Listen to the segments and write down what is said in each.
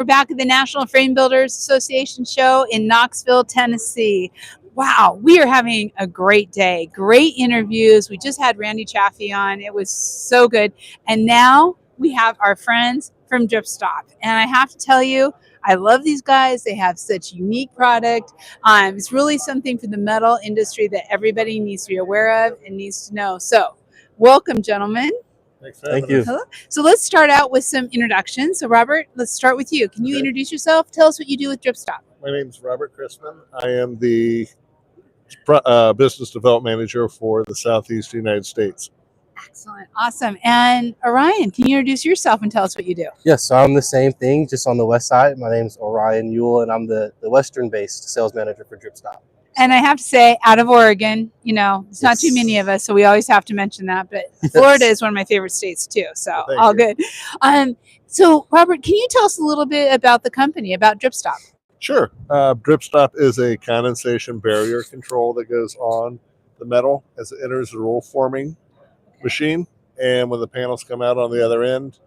We're back at the National Frame Builders Association show in Knoxville, Tennessee. Wow, we are having a great day. Great interviews. We just had Randy Chaffee on. It was so good. And now we have our friends from DripStop. And I have to tell you, I love these guys. They have such unique product. It's really something for the metal industry that everybody needs to be aware of and needs to know. So welcome, gentlemen. Thank you. Hello. So let's start out with some introductions. So Robert, let's start with you. Can you introduce yourself? Tell us what you do with DripStop. My name is Robert Chrisman. I am the business development manager for the Southeast United States. Excellent. Awesome. And Orion, can you introduce yourself and tell us what you do? Yes, so I'm the same thing, just on the west side. My name is Orion Ewell, and I'm the Western-based sales manager for DripStop. And I have to say, out of Oregon, you know, it's not too many of us, so we always have to mention that. But Florida is one of my favorite states too, so all good. So, Robert, can you tell us a little bit about the company, about DripStop? Sure. DripStop is a condensation barrier control that goes on the metal as it enters the roll forming machine. And when the panels come out on the other end,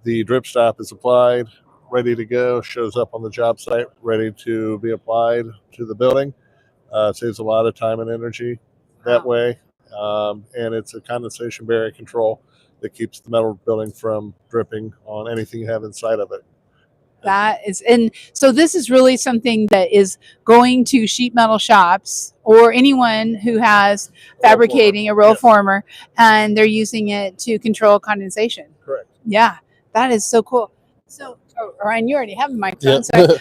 the DripStop is applied, ready to go, shows up on the job site, ready to be applied to the building. Saves a lot of time and energy that way. And it's a condensation barrier control that keeps the metal building from dripping on anything you have inside of it. That is, and so this is really something that is going to sheet metal shops or anyone who has fabricating a roll former, and they're using it to control condensation. Correct. Yeah, that is so cool. So, Ryan, you already have a microphone. So,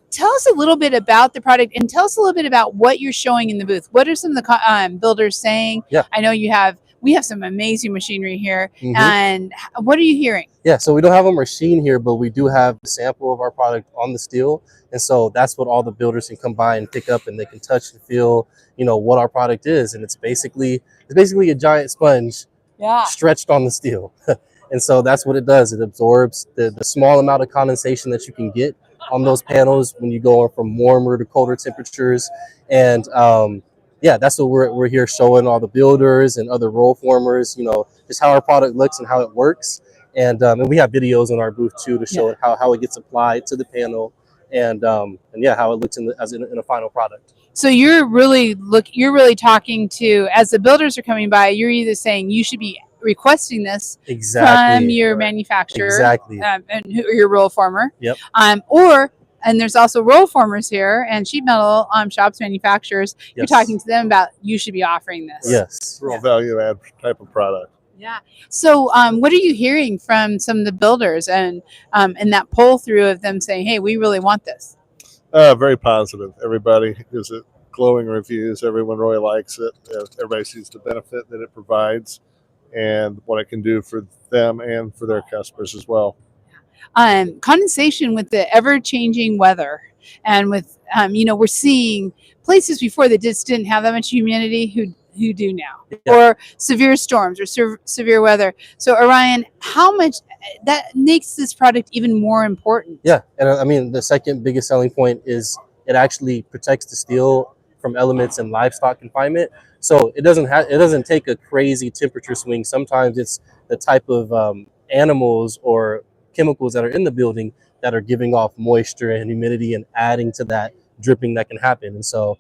tell us a little bit about the product and tell us a little bit about what you're showing in the booth. What are some of the builders saying? Yeah. I know we have some amazing machinery here. And what are you hearing? Yeah, so we don't have a machine here, but we do have a sample of our product on the steel. And so that's what all the builders can come by and pick up, and they can touch and feel, you know, what our product is. And it's basically a giant sponge stretched on the steel. And so that's what it does. It absorbs the small amount of condensation that you can get on those panels when you go from warmer to colder temperatures. And yeah, that's what we're here showing all the builders and other roll formers, you know, just how our product looks and how it works. And we have videos in our booth too to show how it gets applied to the panel, and yeah, how it looks in a final product. So you're really talking to, as the builders are coming by, you're either saying you should be requesting this from your manufacturer, and your roll former, and there's also roll formers here and sheet metal shops, manufacturers. You're talking to them about you should be offering this. Yes, real value add type of product. Yeah. So, what are you hearing from some of the builders and that pull through of them saying, "Hey, we really want this"? Very positive. Everybody gives it glowing reviews. Everyone really likes it. Everybody sees the benefit that it provides and what it can do for them and for their customers as well. Condensation with the ever-changing weather, and with you know, we're seeing places before that just didn't have that much humidity who do now, or severe storms or severe weather. So Orion, how much that makes this product even more important? Yeah, and I mean, the second biggest selling point is it actually protects the steel from elements in livestock confinement. So it doesn't take a crazy temperature swing. Sometimes it's the type of animals or chemicals that are in the building that are giving off moisture and humidity and adding to that dripping that can happen. And so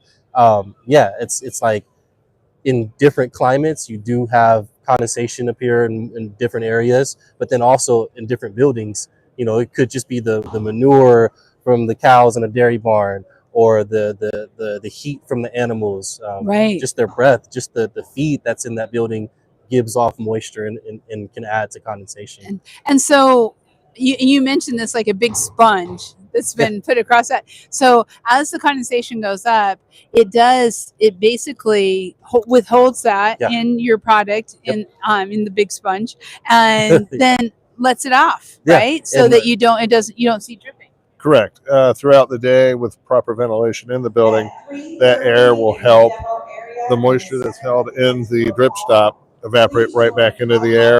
yeah, it's like in different climates you do have condensation appear in different areas, but then also in different buildings, you know, it could just be the manure from the cows in a dairy barn, or the heat from the animals, just their breath, just the feed that's in that building gives off moisture and can add to condensation. And so you mentioned this like a big sponge that's been put across that. So as the condensation goes up, it basically withholds that in your product in the big sponge, and then lets it off, right? So that you don't see dripping. Correct. Throughout the day, with proper ventilation in the building, that air will help the moisture that's held in the DripStop evaporate right back into the air.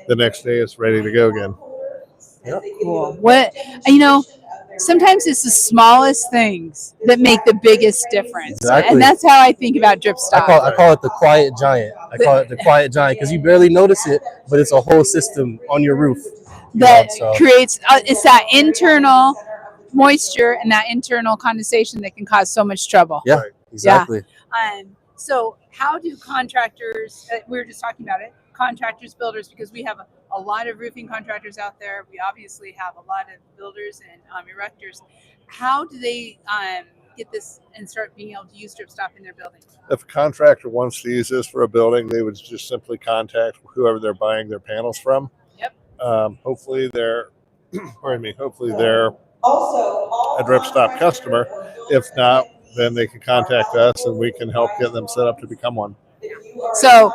The next day it's ready to go again. Cool. What, you know, sometimes it's the smallest things that make the biggest difference. And that's how I think about DripStop. I call it the quiet giant. I call it the quiet giant because you barely notice it, but it's a whole system on your roof. that so creates it's that internal moisture and that internal condensation that can cause so much trouble. yeah, Right. exactly. So how do contractors, we were just talking about it, contractors, builders, because we have a lot of roofing contractors out there. We obviously have a lot of builders and erectors. How do they get this and start being able to use DripStop in their building? If a contractor wants to use this for a building, they would just simply contact whoever they're buying their panels from. Yep. Hopefully they're, hopefully they're a DripStop customer. If not, then they can contact us and we can help get them set up to become one. So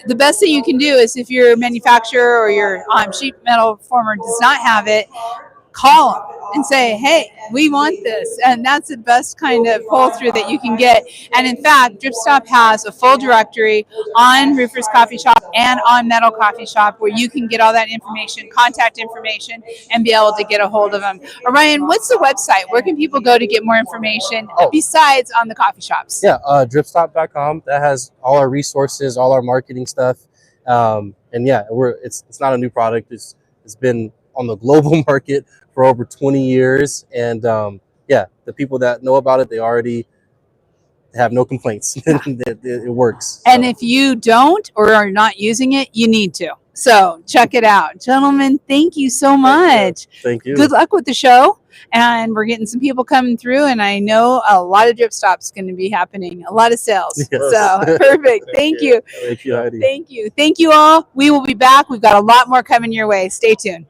the best thing you can do is if your manufacturer or your sheet metal former does not have it, call them and say, hey, we want this. And that's the best kind of pull through that you can get. And in fact, DripStop has a full directory on Roofers Coffee Shop and on Metal Coffee Shop where you can get all that information, contact information, and be able to get a hold of them. Orion, what's the website? Where can people go to get more information besides on the coffee shops? Yeah, DripStop.com. That has all our resources, all our marketing stuff. And yeah, it's not a new product. It's been on the global market for over 20 years. And yeah, the people that know about it, they already have no complaints. It works. So. And if you don't or are not using it, you need to. So check it out. Gentlemen, thank you so much. Thank you. Good luck with the show. And we're getting some people coming through, and I know a lot of DripStop's going to be happening, a lot of sales. Yes. So perfect. Thank you. Thank you, Heidi. Thank you. Thank you all. We will be back. We've got a lot more coming your way. Stay tuned.